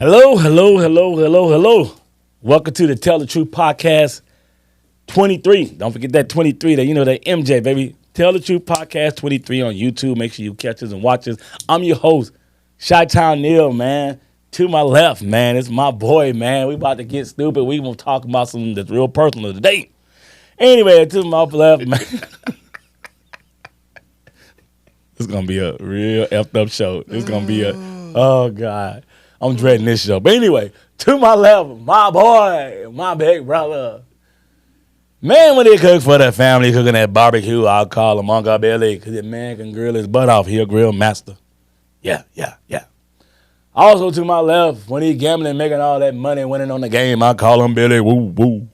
Hello, hello, hello, hello, hello. Welcome to the Tell the Truth Podcast 23. Don't forget that 23, that that MJ, baby. Tell the Truth Podcast 23 on YouTube. Make sure you catch us and watch us. I'm your host, Chi-Town Neal, man. To my left, man, it's my boy, man. We about to get stupid. We gonna talk about something that's real personal today. Anyway, to my left, man. It's gonna be a real effed up show. It's gonna be oh God. I'm dreading this show. But anyway, to my left, my boy, my big brother. Man, when they cook for the family, cooking that barbecue, I'll call him Uncle Billy, because that man can grill his butt off. He a grill master. Yeah. Also to my left, when he gambling, making all that money, winning on the game, I call him Billy, woo, woo.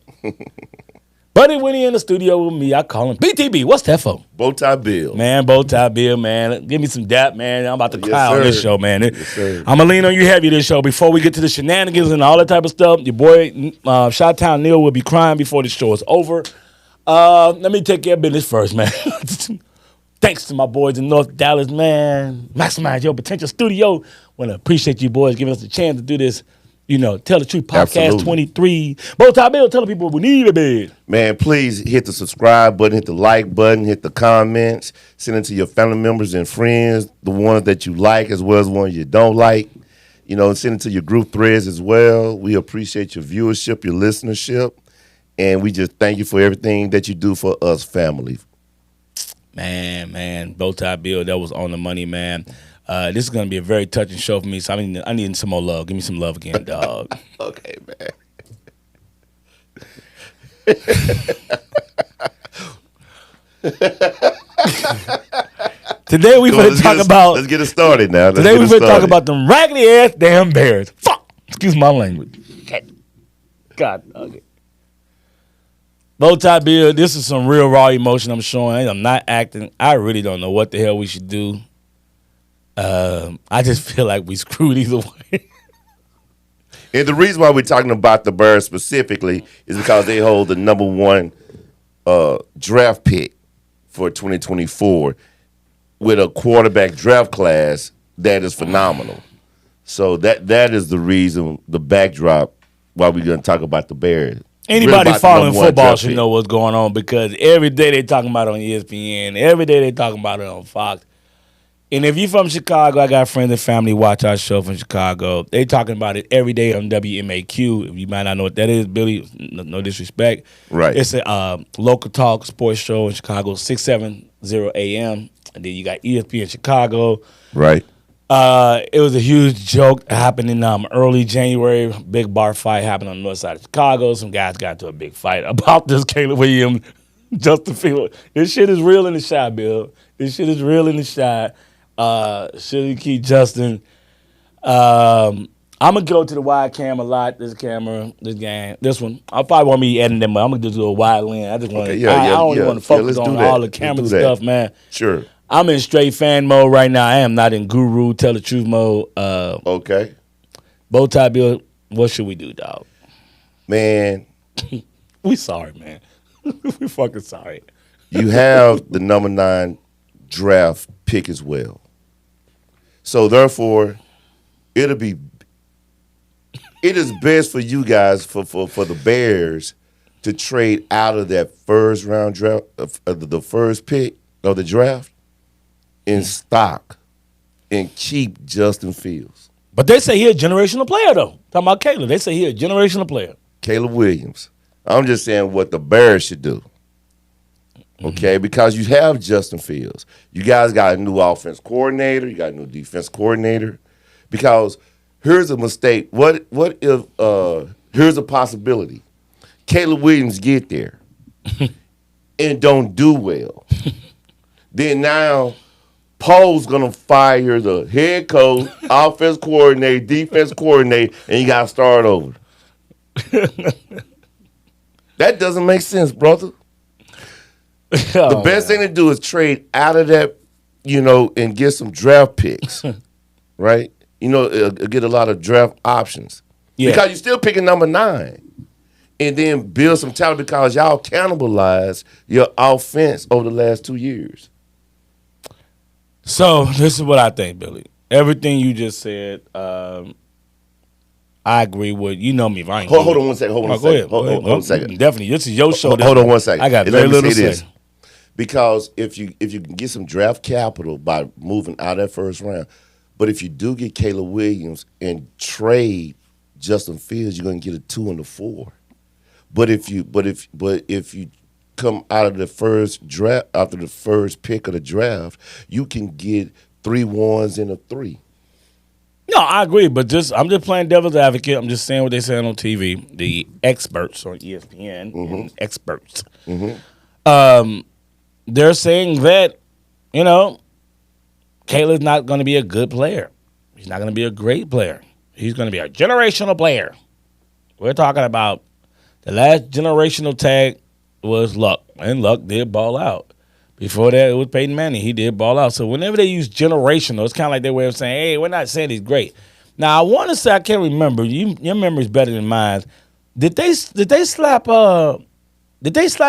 But when he in the studio with me, I call him BTB. What's that for? BowTie Bill. Man, BowTie Bill, man. Give me some dap, man. I'm about to cry on this show, man. Yes, I'm going to lean on you heavy this show. Before we get to the shenanigans and all that type of stuff, your boy, Chi-Town Neal, will be crying before the show is over. Let me take care of business first, man. Thanks to my boys in North Dallas, man. Maximize your potential studio. Want to appreciate you boys giving us a chance to do this. Tell the Truth Podcast Absolutely. 23. BowTie Bill, tell the people we need a bed. Man, please hit the subscribe button, hit the like button, hit the comments, send it to your family members and friends, the ones that you like as well as the ones you don't like. Send it to your group threads as well. We appreciate your viewership, your listenership, and we just thank you for everything that you do for us, family. Man, BowTie Bill, that was on the money, man. This is going to be a very touching show for me, so I need some more love. Give me some love again, dog. Okay, man. Today we going to talk about... Let's get it started now. Today we going to talk about them raggedy-ass damn bears. Fuck! Excuse my language. God, okay. BowTie Bill, this is some real raw emotion I'm showing. I'm not acting. I really don't know what the hell we should do. I just feel like we screwed either way. And the reason why we're talking about the Bears specifically is because they hold the number one draft pick for 2024 with a quarterback draft class that is phenomenal. So that is the reason, the backdrop, why we're going to talk about the Bears. Anybody following football should know what's going on, because every day they talking about it on ESPN. Every day they talking about it on Fox. And if you're from Chicago, I got friends and family watch our show from Chicago. They talking about it every day on WMAQ. If you might not know what that is, Billy, no disrespect. Right. It's a local talk sports show in Chicago, 670 AM. And then you got ESPN Chicago. Right. It was a huge joke happening early January. Big bar fight happened on the north side of Chicago. Some guys got into a big fight about this Caleb Williams, Justin Fields. This shit is real in the shot, Bill. This shit is real in the shot. Should you keep Justin? I'm gonna go to the wide cam a lot. This camera, this game, this one. I probably won't be editing them, but I'm gonna just do a wide lens. I just want to. I don't even want to focus on all the camera stuff, man. Sure. I'm in straight fan mode right now. I am not in guru, tell the truth mode. Okay. BowTie Bill, what should we do, dog? Man. We sorry, man. We fucking sorry. You have the number 9 draft pick as well. So therefore, it is best for you guys, for the Bears, to trade out of that first round draft, the first pick of the draft, in stock and keep Justin Fields. But they say he a generational player, though. Talking about Caleb, they say he a generational player. Caleb Williams. I'm just saying what the Bears should do. Okay, because you have Justin Fields. You guys got a new offense coordinator. You got a new defense coordinator. Because here's a mistake. What if here's a possibility. Caleb Williams get there and don't do well. Then now Poe's gonna fire the head coach, offense coordinator, defense coordinator, and you gotta start over. That doesn't make sense, brother. The best thing to do is trade out of that, and get some draft picks, right? Get a lot of draft options. Yeah. Because you're still picking number 9. And then build some talent, because y'all cannibalized your offense over the last 2 years. So this is what I think, Billy. Everything you just said, I agree with you. Know me, if I ain't Hold on one second. Hold on a second. Hold on a second. Definitely, this is your show. Hold on one second. I got and very let me little say to this. say. Because if you can get some draft capital by moving out of that first round, but if you do get Caleb Williams and trade Justin Fields, you're gonna get a 2 and a 4. But if you come out of the first draft after the first pick of the draft, you can get 3 1s and a 3. No, I agree, but I'm just playing devil's advocate. I'm just saying what they saying on TV. The experts on ESPN and experts. They're saying that, Caleb's not going to be a good player. He's not going to be a great player. He's going to be a generational player. We're talking about the last generational tag was Luck, and Luck did ball out. Before that, it was Peyton Manning. He did ball out. So whenever they use generational, it's kind of like their way of saying, hey, we're not saying he's great. Now, I want to say, I can't remember. Your memory's better than mine. Did they slap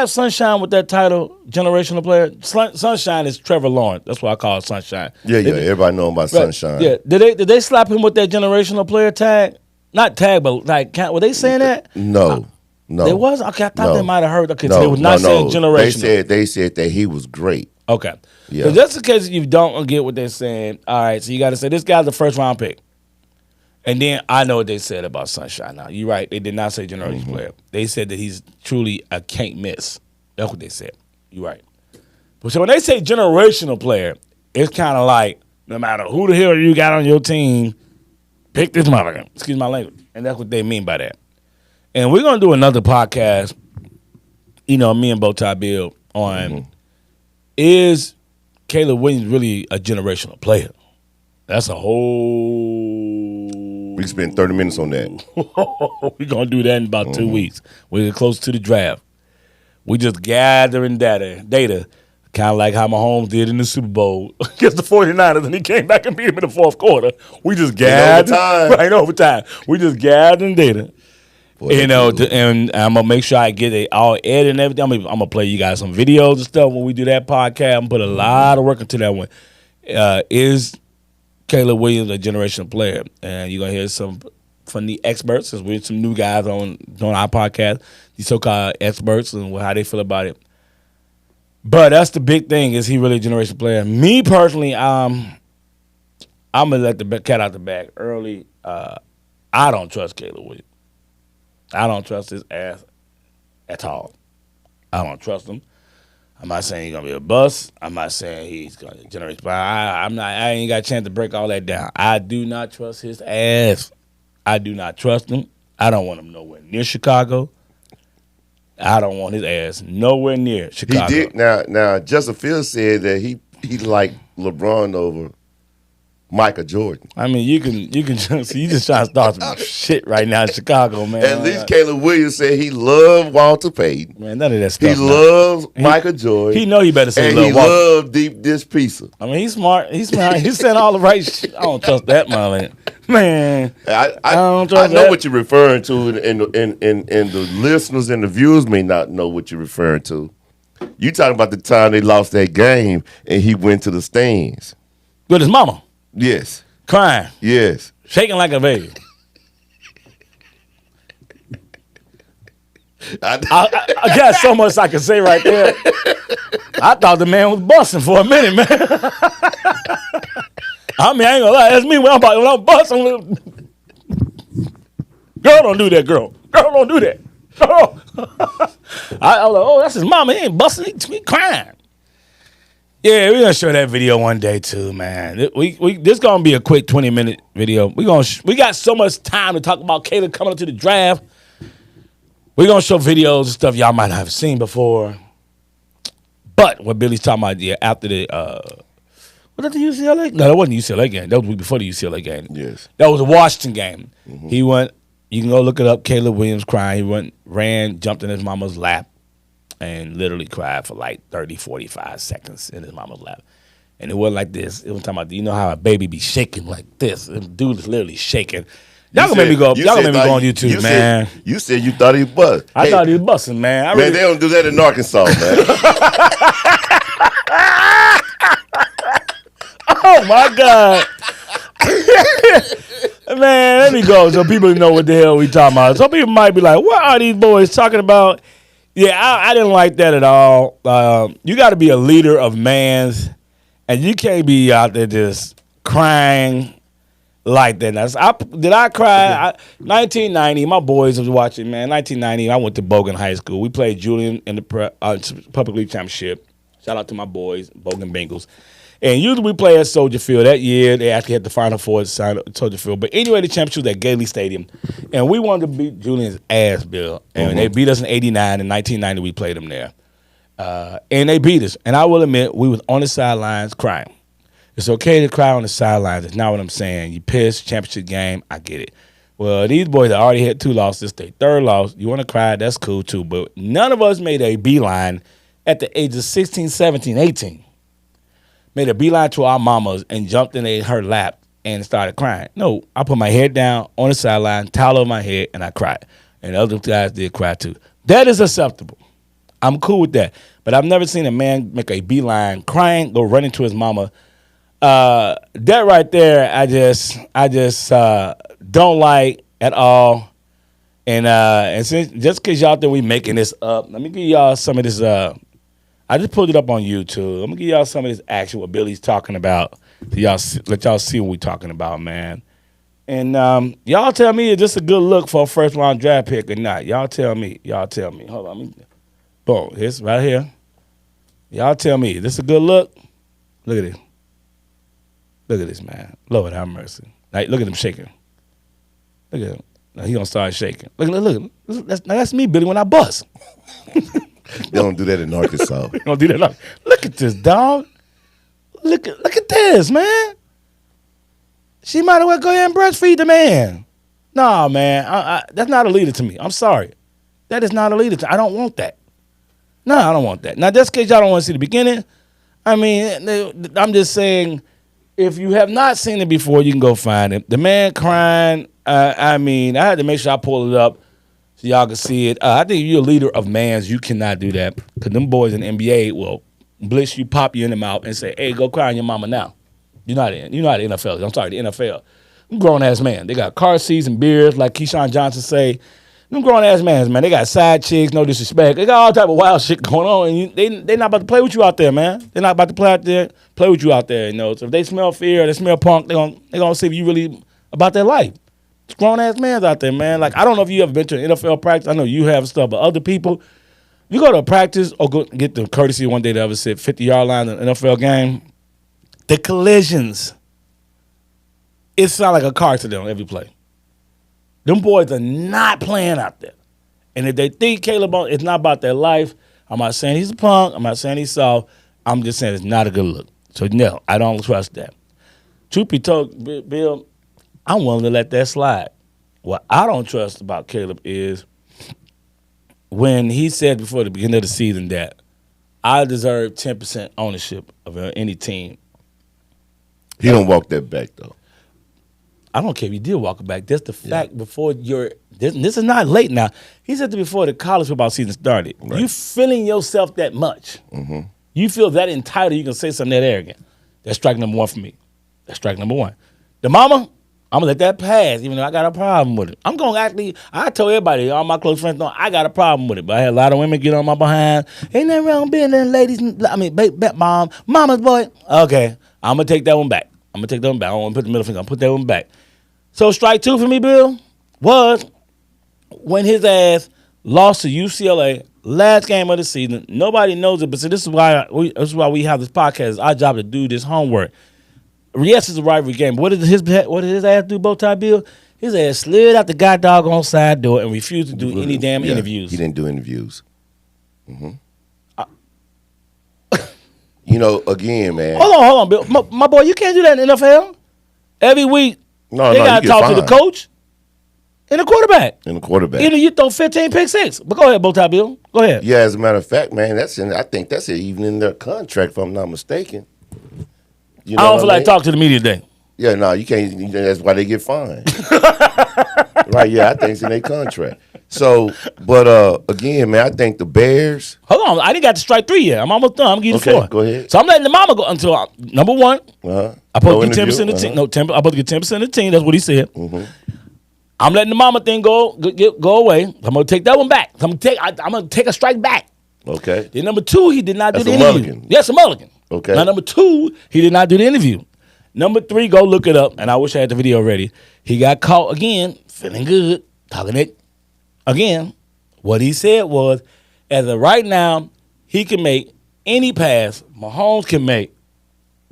Sunshine with that title, generational player? Sunshine is Trevor Lawrence. That's why I call it Sunshine. Yeah, everybody know him by Sunshine. Yeah, did they slap him with that generational player tag? Not tag, but like, were they saying that? No. They was? Okay, I thought they might have heard. Okay, so they was not saying generational. They said that he was great. Okay. Yeah. So just in case you don't get what they're saying, all right, so you got to say this guy's the first round pick. And then I know what they said about Sunshine now. You're right. They did not say generational player. They said that he's truly a can't miss. That's what they said. You're right. But so when they say generational player, it's kind of like no matter who the hell you got on your team, pick this motherfucker. Excuse my language. And that's what they mean by that. And we're going to do another podcast, me and BowTie Bill, on is Caleb Williams really a generational player? That's a whole... We can spend 30 minutes on that. We're going to do that in about 2 weeks. We're getting close to the draft. We just gathering data, kind of like how Mahomes did in the Super Bowl against the 49ers, and he came back and beat him in the fourth quarter. We just gathered... Right, overtime. We just gathering data. And I'm gonna make sure I get it all edited and everything. I'm gonna play you guys some videos and stuff when we do that podcast. I'm gonna put a lot of work into that one. Is Caleb Williams a generational player? And you're gonna hear some from the experts, since we're some new guys on our podcast, these so-called experts and how they feel about it. But that's the big thing: is he really a generational player? Me personally, I'm gonna let the cat out the bag early. I don't trust Caleb Williams. I don't trust his ass at all. I don't trust him. I'm not saying he's gonna be a bust. I'm not saying he's gonna generate. But I ain't got a chance to break all that down. I do not trust his ass. I do not trust him. I don't want him nowhere near Chicago. I don't want his ass nowhere near Chicago. He did. Now Justin Fields said that he liked LeBron over Michael Jordan. I mean, you can just you just trying to start some shit right now in Chicago, man. At least Caleb Williams said he loved Walter Payton. Man, none of that stuff. He loves Michael Jordan. He know he better say and love he Walter. loved Deep Dish Pizza. I mean, he's smart. He's smart. He's saying all the right shit. I don't trust that, man. I don't trust know that. what you're referring to, and the listeners and the viewers may not know what you're referring to. You talking about the time they lost that game and he went to the stands with his mama. Yes. Crying. Yes. Shaking like a baby. I got so much I can say right there. I thought the man was busting for a minute, man. I mean, I ain't gonna lie. That's me when I'm busting. Girl, don't do that, girl. Girl, don't do that. Girl. I was like, oh, that's his mama. He ain't busting. He crying. Yeah, we're gonna show that video one day too, man. This gonna be a quick 20-minute video. We got so much time to talk about Caleb coming up to the draft. We're gonna show videos and stuff y'all might not have seen before. But what Billy's talking about, yeah, after the was that the UCLA? No, that wasn't the UCLA game. That was the week before the UCLA game. Yes. That was a Washington game. Mm-hmm. He went, you can go look it up, Caleb Williams crying. He ran, jumped in his mama's lap, and literally cried for like 30, 45 seconds in his mama's lap. And it wasn't like this. It was talking about, you know how a baby be shaking like this? The dude is literally shaking. Y'all gonna make me go on YouTube, man. You said you thought he was. I thought he was busting, man. They don't do that in Arkansas, man. man, let me go so people know what the hell we talking about. Some people might be like, what are these boys talking about? Yeah, I didn't like that at all. You got to be a leader of mans, and you can't be out there just crying like that. Did I cry? 1990, my boys was watching, man. 1990, I went to Bogan High School. We played Julian in the Public League Championship. Shout out to my boys, Bogan Bengals. And usually we play at Soldier Field. That year, they actually had the Final Four at Soldier Field. But anyway, the championship was at Gately Stadium. And we wanted to beat Julian's ass, Bill. And they beat us in 89. In 1990, we played them there. And they beat us. And I will admit, we was on the sidelines crying. It's okay to cry on the sidelines. It's not what I'm saying. You pissed, championship game, I get it. Well, these boys already had 2 losses. Their third loss. You want to cry, that's cool too. But none of us made a beeline at the age of 16, 17, 18. Made a beeline to our mamas and jumped in her lap and started crying. No, I put my head down on the sideline, towel over my head, and I cried. And the other guys did cry too. That is acceptable. I'm cool with that. But I've never seen a man make a beeline, crying, go running to his mama. That right there, I just don't like at all. And since just because y'all think we making this up, let me give y'all some of this. I just pulled it up on YouTube. I'm gonna give y'all some of this action what Billy's talking about. So let y'all see what we talking about, man. And y'all tell me, is this a good look for a first round draft pick or not? Y'all tell me. Hold on. Boom. Here's right here. Y'all tell me, is this a good look? Look at it. Look at this, man. Lord have mercy. Like, look at him shaking. Look at him. Now he gonna start shaking. Look. That's me, Billy, when I bust. They don't do that in Arkansas. They don't do that. Look at this, dog. Look at this, man. She might as well go ahead and breastfeed the man. Nah, man. That's not a leader to me. I'm sorry. That is not a leader to me. I don't want that. No, I don't want that. Now, just in case y'all don't want to see the beginning, I mean, I'm just saying, if you have not seen it before, you can go find it. The man crying, I mean, I had to make sure I pull it up so y'all can see it. I think if you're a leader of mans, you cannot do that. Because them boys in the NBA will blitz you, pop you in the mouth, and say, hey, go cry on your mama now. You're not the NFL. I'm sorry, the NFL. Them grown-ass man. They got car seats and beers, like Keyshawn Johnson say. Them grown-ass mans, man, they got side chicks, no disrespect. They got all type of wild shit going on, and they not about to play with you out there, man. They're not about to play with you out there, you know. So if they smell fear or they smell punk, they gonna see if you really about their life. It's grown-ass mans out there, man. Like, I don't know if you ever been to an NFL practice. I know you have stuff, but other people, you go to a practice or go get the courtesy one day to ever sit 50-yard line in an NFL game, the collisions, it sounds like a car accident on every play. Them boys are not playing out there. And if they think Caleb, it's not about their life, I'm not saying he's a punk. I'm not saying he's soft. I'm just saying it's not a good look. So, no, I don't trust that. Truth be told, Bill, I'm willing to let that slide. What I don't trust about Caleb is when he said before the beginning of the season that I deserve 10% ownership of any team. He don't walk that back, though. I don't care if you did walk it back. That's the fact before this is not late now. He said that before the college football season started. Right. You feeling yourself that much. Mm-hmm. You feel that entitled you can say something that arrogant. That's strike number one for me. That's strike number one. The mama, I'm going to let that pass, even though I got a problem with it. I'm going to actually, I told everybody, all my close friends know I got a problem with it. But I had a lot of women get on my behind. Ain't nothing wrong with being there, ladies. I mean, mama's boy. Okay, I'm going to take that one back. I don't want to put the middle finger. I'm going to put that one back. So strike two for me, Bill, was when his ass lost to UCLA, last game of the season. Nobody knows it, but see, this is why we have this podcast. It's our job to do this homework. Yes, it's a rivalry game. What did his ass do, BowTie Bill? His ass slid out the goddamn side door and refused to do any damn interviews. He didn't do interviews. Mm-hmm. You know, again, man. Hold on, Bill. My boy, you can't do that in the NFL. Every week, they got to talk to the coach and the quarterback. Either you throw 15 pick six. But go ahead, BowTie Bill. Go ahead. Yeah, as a matter of fact, man, I think that's even in their contract, if I'm not mistaken. You know I don't feel like talking to the media today. Yeah, no, you can't. That's why they get fined. Right, yeah, I think it's in their contract. So, but again, man, I think the Bears. Hold on, I didn't got to strike 3 yet. I'm almost done. I'm gonna give you 4. Go ahead. So I'm letting the mama go until number 1. Uh-huh. I'm supposed to get 10% of the team. No, 10. I'm supposed to get 10% of the team. That's what he said. Mm-hmm. I'm letting the mama thing go away. I'm gonna take that one back. I'm gonna take a strike back. Okay. Then number 2, he did not do the That's a interview. mulligan. Yes, a mulligan. Okay. Now number 2, he did not do the interview. Number 3, go look it up. And I wish I had the video ready. He got caught again, feeling good, talking it again. What he said was, as of right now, he can make any pass Mahomes can make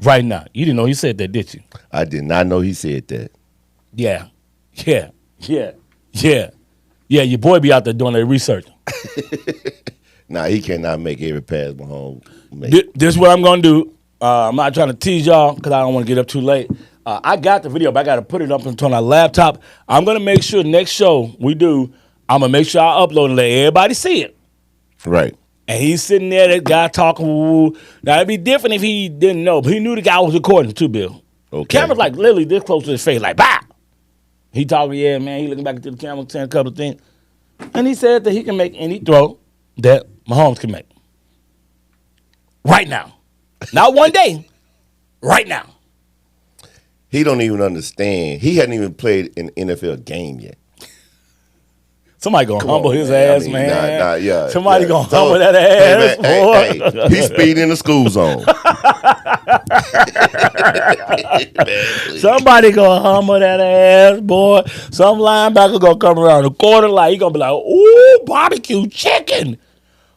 right now. You didn't know he said that, did you? I did not know he said that. Yeah. Your boy be out there doing that research. Nah, he cannot make every pass Mahomes make. This is what I'm going to do. I'm not trying to tease y'all because I don't want to get up too late. I got the video, but I got to put it up on our laptop. I'm going to make sure next show we do, I'm going to make sure I upload and let everybody see it. Right. And he's sitting there, that guy talking. Woo. Now, it'd be different if he didn't know, but he knew the guy was recording too, Bill. Okay. Camera's like literally this close to his face, like, bah! He talking, yeah, man. He looking back into the camera, saying a couple of things. And he said that he can make any throw that Mahomes can make. Right now. Not one day. Right now. He don't even understand. He hadn't even played an NFL game yet. Somebody gonna humble his ass, man. Yeah. Somebody gonna humble that ass, boy. Hey, he's speeding in the school zone. Somebody gonna humble that ass, boy. Some linebacker gonna come around the corner like he gonna be like, ooh, barbecue chicken.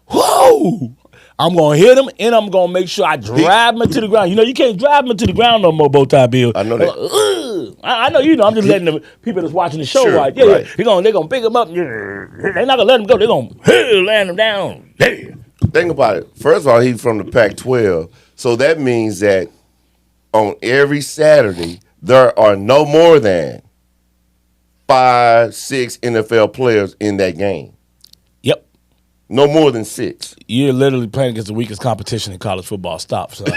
Whoa. I'm gonna hit him and I'm gonna make sure I drive him to the ground. You know, you can't drive him to the ground no more, BowTie Bill. I know that. I know you know. I'm just letting the people that's watching the show Sure, yeah. right. They're gonna pick him up. They're not gonna let him go. They're gonna land him down. Yeah. Think about it. First of all, he's from the Pac-12, so that means that on every Saturday there are no more than 5, 6 NFL players in that game. Yep. No more than 6. You're literally playing against the weakest competition in college football. Stop, son.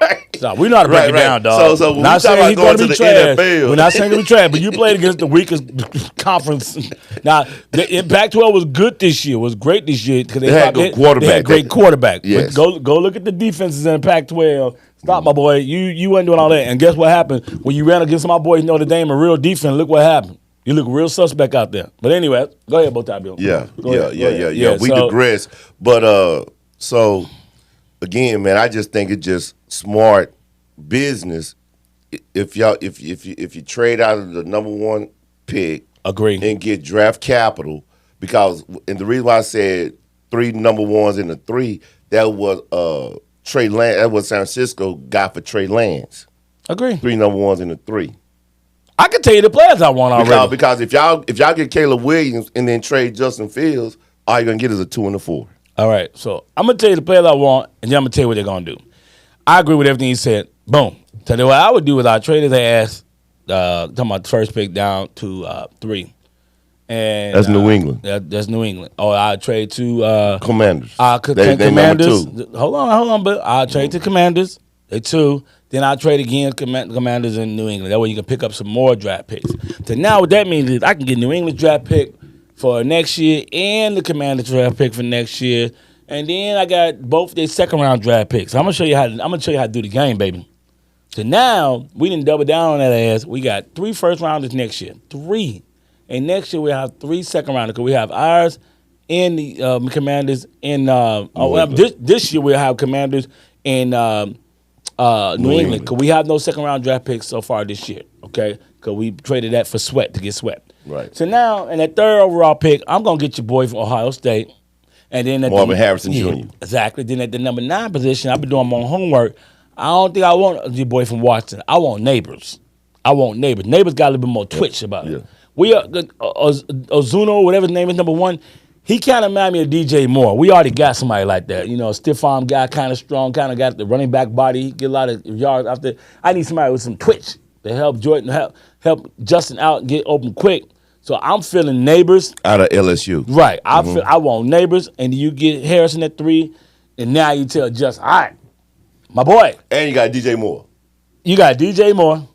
Right. Stop. We know how to break it down, dog. So when not we talk about going to the trash. NFL. We're not saying to be trash, but you played against the weakest conference. Now, the Pac-12 was good this year. Was great this year because they had good quarterback. They had great quarterback. Yes. But go look at the defenses in the Pac-12. Stop, my boy. You wasn't doing all that. And guess what happened when you ran against my boys Notre Dame, a real defense? Look what happened. You look real suspect out there. But anyway, go ahead, BowTie Bill. Yeah. We digress. But so again, man, I just think it's just smart business. If you trade out of the number 1 pick, agree, and get draft capital, because and the reason why I said 3 number 1s in the 3, that was Trey Lance. That was San Francisco got for Trey Lance. Agree. 3 number 1s in the 3. I can tell you the players I want already. Because if y'all get Caleb Williams and then trade Justin Fields, all you're gonna get is a 2 and a 4. All right, so I'm gonna tell you the players I want, and then I'm gonna tell you what they're gonna do. I agree with everything he said. Boom. So what I would do is I trade his ass, talking about the first pick down to 3. And that's New England. That's New England. Or I trade to Commanders. They Commanders. Number 2. Hold on, but I'll trade to Commanders. They 2. Then I'll trade again Commanders in New England. That way you can pick up some more draft picks. So now what that means is I can get New England draft pick for next year and the Commanders draft pick for next year. And then I got both their second round draft picks. I'm gonna show you how to do the game, baby. So now we didn't double down on that ass. We got 3 first rounders next year. 3. And next year we have 3 second rounders because we have ours and the Commanders in this year we'll have Commanders in New England, because we have no second round draft picks so far this year, okay? Because we traded that for Sweat to get Sweat. Right. So now, in that 3rd overall pick, I'm going to get your boy from Ohio State. And then Marvin Harrison Jr. Exactly. Then at the number 9 position, I've been doing my own homework. I don't think I want your boy from Washington. I want Neighbors. Neighbors got a little bit more twitch about it. We are Ozuno, whatever his name is, number 1. He kind of reminded me of DJ Moore. We already got somebody like that. You know, a stiff arm guy, kind of strong, kind of got the running back body. He get a lot of yards after. I need somebody with some twitch to help Jordan, help Justin out and get open quick. So I'm feeling Neighbors. Out of LSU. Right. I want Neighbors, and you get Harrison at 3, and now you tell Justin, all right, my boy. And you got DJ Moore. You got DJ Moore.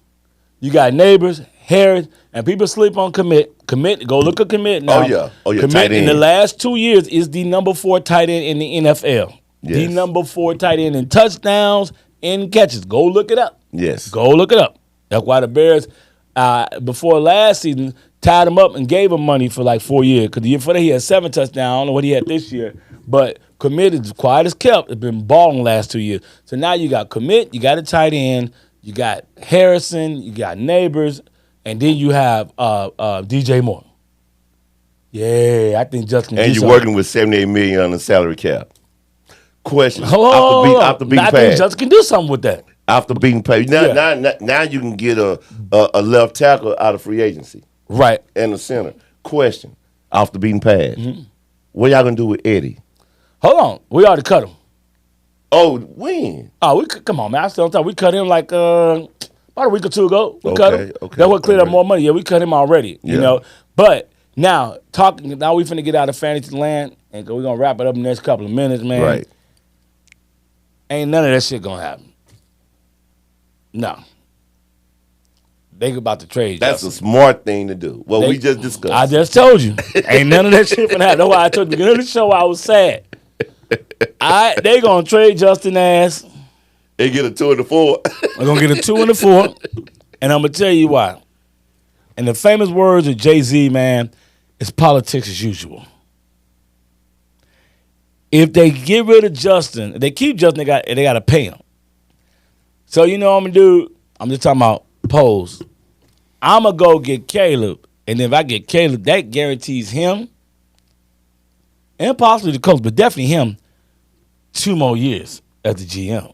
You got Neighbors, Harris, and people sleep on commit. Commit, go look at commit now. Oh yeah, Commit tight in the end. last 2 years is the number 4 tight end in the NFL. The Yes. number 4 tight end in touchdowns and catches. Go look it up. Yes. Go look it up. That's why the Bears, before last season, tied him up and gave him money for like 4 years. Because the year before that, he had 7 touchdowns. I don't know what he had this year. But Commit is quiet as kept. It's been balling the last 2 years. So now you got Commit, you got a tight end, you got Harrison, you got Neighbors, and then you have DJ Moore. Yeah, I think Justin. And you're working with $78 million on the salary cap. Question. Oh, after being I think paid. Justin can do something with that. After being paid. Now you can get a left tackle out of free agency. Right. And a center. Question. After being paid. What y'all gonna do with Eddie? Hold on. We already cut him. Oh, when? Oh, come on, man. I still talk. We cut him like about a week or 2 ago. We cut him. Okay. That would clear up more money. Yeah, we cut him already. Yeah. You know. But now we finna get out of fantasy land and we're gonna wrap it up in the next couple of minutes, man. Right. Ain't none of that shit gonna happen. No. They about to trade. That's Justin. a smart thing to do. Well, we just discussed. I just told you. Ain't none of that shit gonna happen. That's why I told you at the beginning of the show I was sad. They gonna trade Justin ass. They get a 2 and a 4. We're gonna get a 2 and a 4. And I'm gonna tell you why. In the famous words of Jay-Z, man, it's politics as usual. If they get rid of Justin, if they keep Justin, they gotta pay him. So you know what I'm gonna do? I'm just talking about Pose. I'm gonna go get Caleb, and if I get Caleb, that guarantees him, and possibly the coach, but definitely him, 2 more years as the GM.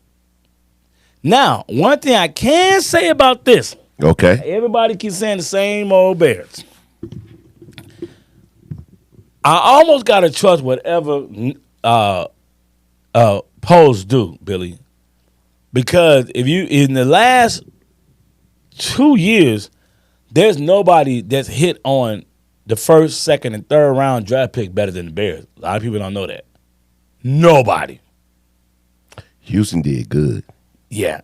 Now, one thing I can say about this, Okay. everybody keeps saying the same old Bears. I almost gotta trust whatever Pose do, Billy, because if you in the last 2 years, there's nobody that's hit on the first, second, and third round draft pick better than the Bears. A lot of people don't know that. Nobody. Houston did good. Yeah,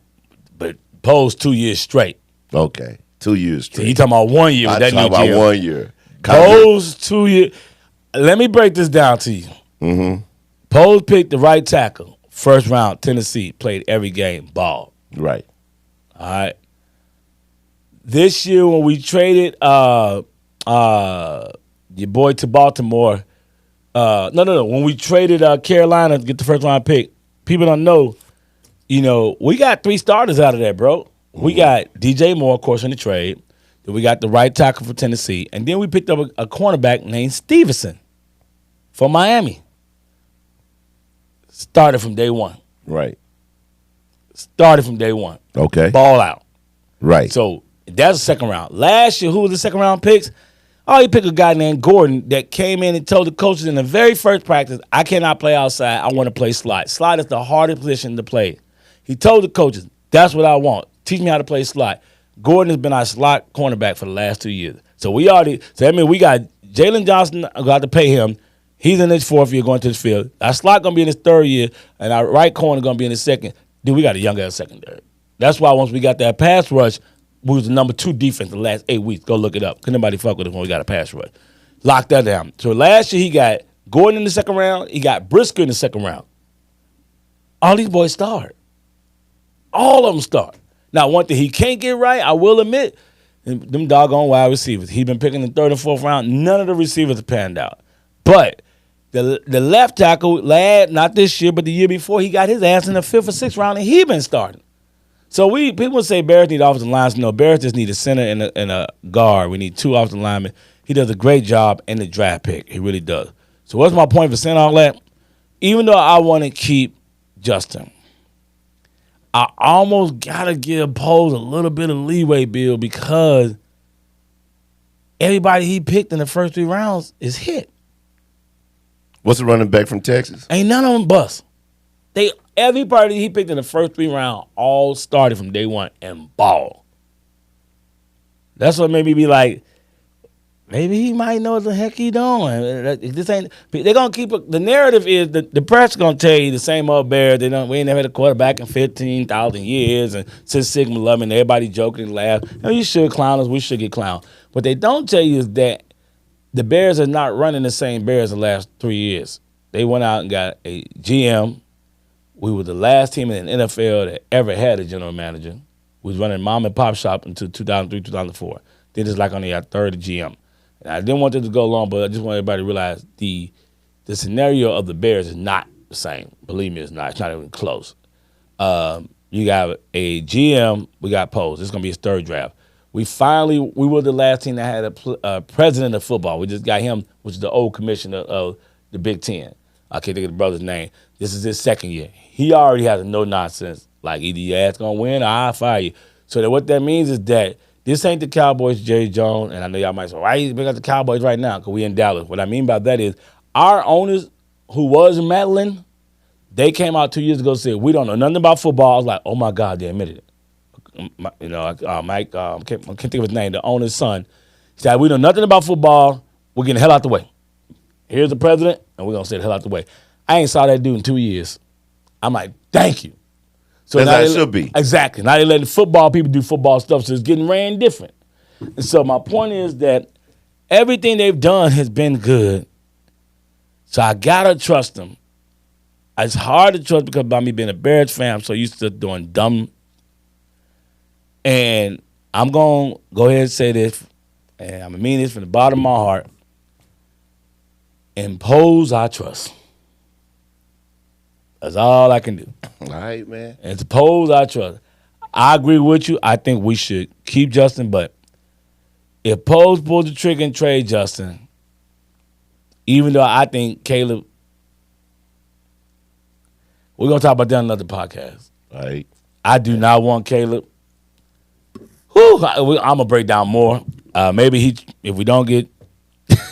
but Pose 2 years straight. Okay. 2 years So straight. you talking about 1 year with I that new talking about GM. 1 year. Pose 2 years. Let me break this down to you. Mm-hmm. Pose picked the right tackle, first round, Tennessee, played every game, ball. Right. All right. This year when we traded your boy to Baltimore, when we traded Carolina to get the first round pick, people don't know, we got 3 starters out of that, bro. We got DJ Moore, of course, in the trade. Then we got the right tackle for Tennessee. And then we picked up a cornerback named Stevenson from Miami. Started from day one. Right. Started from day one. Okay. Ball out. Right. So that's the second round. Last year, who was the second round picks? Oh, you pick a guy named Gordon that came in and told the coaches in the very first practice, I cannot play outside. I want to play slot. Slot is the hardest position to play. He told the coaches, that's what I want. Teach me how to play slot. Gordon has been our slot cornerback for the last 2 years. So that means we got Jalen Johnson, got to pay him. He's in his 4th year going to his field. Our slot going to be in his 3rd year, and our right corner going to be in his 2nd. Dude, we got a young ass secondary. That's why once we got that pass rush, we was the number 2 defense the last 8 weeks. Go look it up. Couldn't nobody fuck with us when we got a pass rush. Lock that down. So last year he got Gordon in the 2nd round. He got Brisker in the 2nd round. All these boys start. All of them start. Now, one thing he can't get right, I will admit, them doggone wide receivers. He's been picking the 3rd and 4th round. None of the receivers have panned out. But the left tackle, not this year, but the year before, he got his ass in the 5th or 6th round, and he been starting. So people say Bears need offensive linemen. No, Bears just need a center and a guard. We need 2 offensive linemen. He does a great job in the draft pick. He really does. So what's my point for saying all that? Even though I want to keep Justin, I almost got to give Pose a little bit of leeway, Bill, because everybody he picked in the first 3 rounds is hit. What's the running back from Texas? Ain't none of them bust. Everybody he picked in the first 3 rounds all started from day one and ball. That's what made me be like, maybe he might know what the heck he doing. This ain't. They're gonna keep it. The narrative is the press gonna tell you the same old Bears. We ain't never had a quarterback in 15,000 years, and since Sigma loving everybody joking and laugh. And you should clown us. We should get clowned. What they don't tell you is that the Bears are not running the same Bears the last 3 years. They went out and got a GM. We were the last team in the NFL that ever had a general manager. We was running mom and pop shop until 2003, 2004. Then it's like only our third GM. And I didn't want this to go long, but I just want everybody to realize the scenario of the Bears is not the same. Believe me, it's not. It's not even close. You got a GM. We got Pose. It's going to be his third draft. We were the last team that had a president of football. We just got him, which is the old commissioner of the Big Ten. I can't think of the brother's name. This is his second year. He already has a no-nonsense, like either your ass going to win or I'll fire you. So what that means is that this ain't the Cowboys, Jerry Jones, and I know y'all might say, why you bring up the Cowboys right now? Because we in Dallas. What I mean by that is our owners who was meddling, they came out 2 years ago and said, we don't know nothing about football. I was like, oh, my God, they admitted it. Mike, I can't think of his name, the owner's son. He said, we know nothing about football. We're getting the hell out the way. Here's the president, and we're going to stay the hell out the way. I ain't saw that dude in 2 years. I'm like, thank you. So as it should be. Exactly. Now they're letting football people do football stuff, so it's getting ran different. And so my point is that everything they've done has been good. So I got to trust them. It's hard to trust because by me being a Bears fan, I'm so used to doing dumb. And I'm going to go ahead and say this, and I'm going to mean this from the bottom of my heart. Impose our trust. That's all I can do. All right, man. Impose our trust. I agree with you. I think we should keep Justin, but if Pose pulls the trigger and trade Justin, even though I think Caleb, we're going to talk about that on another podcast. All right. I do not want Caleb. I'm going to break down more. Maybe if we don't get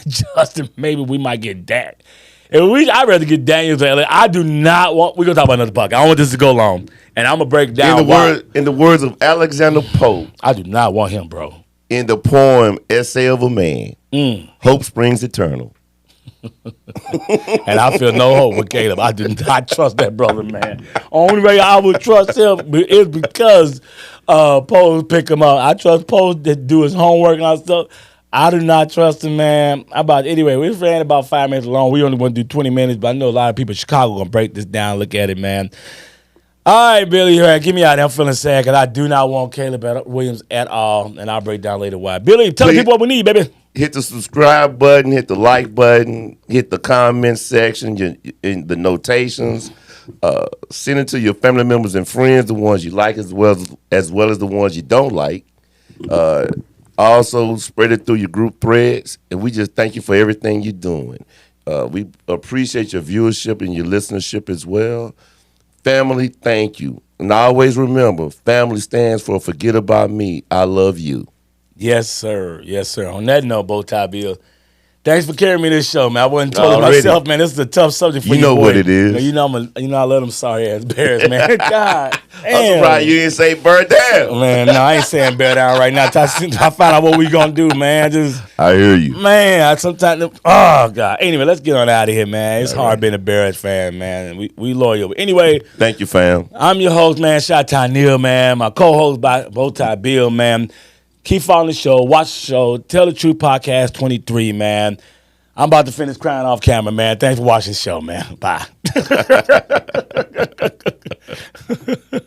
Justin, maybe we might get Dak. I'd rather get Daniels to LA. I do not want. We're gonna talk about another podcast. I don't want this to go long, and I'm gonna break down. In the words of Alexander Pope, I do not want him, bro. In the poem "Essay of a Man," hope springs eternal. And I feel no hope with Caleb. I do not trust that brother, man. Only way I would trust him is because Poe pick him up. I trust Poe to do his homework and all that stuff. I do not trust him, man. Anyway, we ran about 5 minutes long. We only want to do 20 minutes, but I know a lot of people in Chicago going to break this down, look at it, man. All right, Billy, get me out of there. I'm feeling sad because I do not want Caleb Williams at all, and I'll break down later why. Billy, tell the people what we need, baby. Hit the subscribe button, hit the like button, hit the comment section, in the notations. Send it to your family members and friends, the ones you like as well as the ones you don't like. Also, spread it through your group threads, and we just thank you for everything you're doing. We appreciate your viewership and your listenership as well. Family, thank you. And always remember, family stands for forget about me, I love you. Yes, sir. Yes, sir. On that note, BowTie Bill, thanks for carrying me this show, man. I wasn't told it myself, man. This is a tough subject for you. You know what it is. You know I love them sorry ass Bears, man. God, I'm surprised you didn't say bird down. Man, no, I ain't saying bear down right now. I find out what we gonna do, man. I hear you, man. Oh God. Anyway, let's get on out of here, man. It's hard being a Bears fan, man. We loyal. Anyway, thank you, fam. I'm your host, man. Shout out to Neal, man. My co-host, BowTie Bill, man. Keep following the show. Watch the show. Tell the Truth Podcast 23, man. I'm about to finish crying off camera, man. Thanks for watching the show, man. Bye.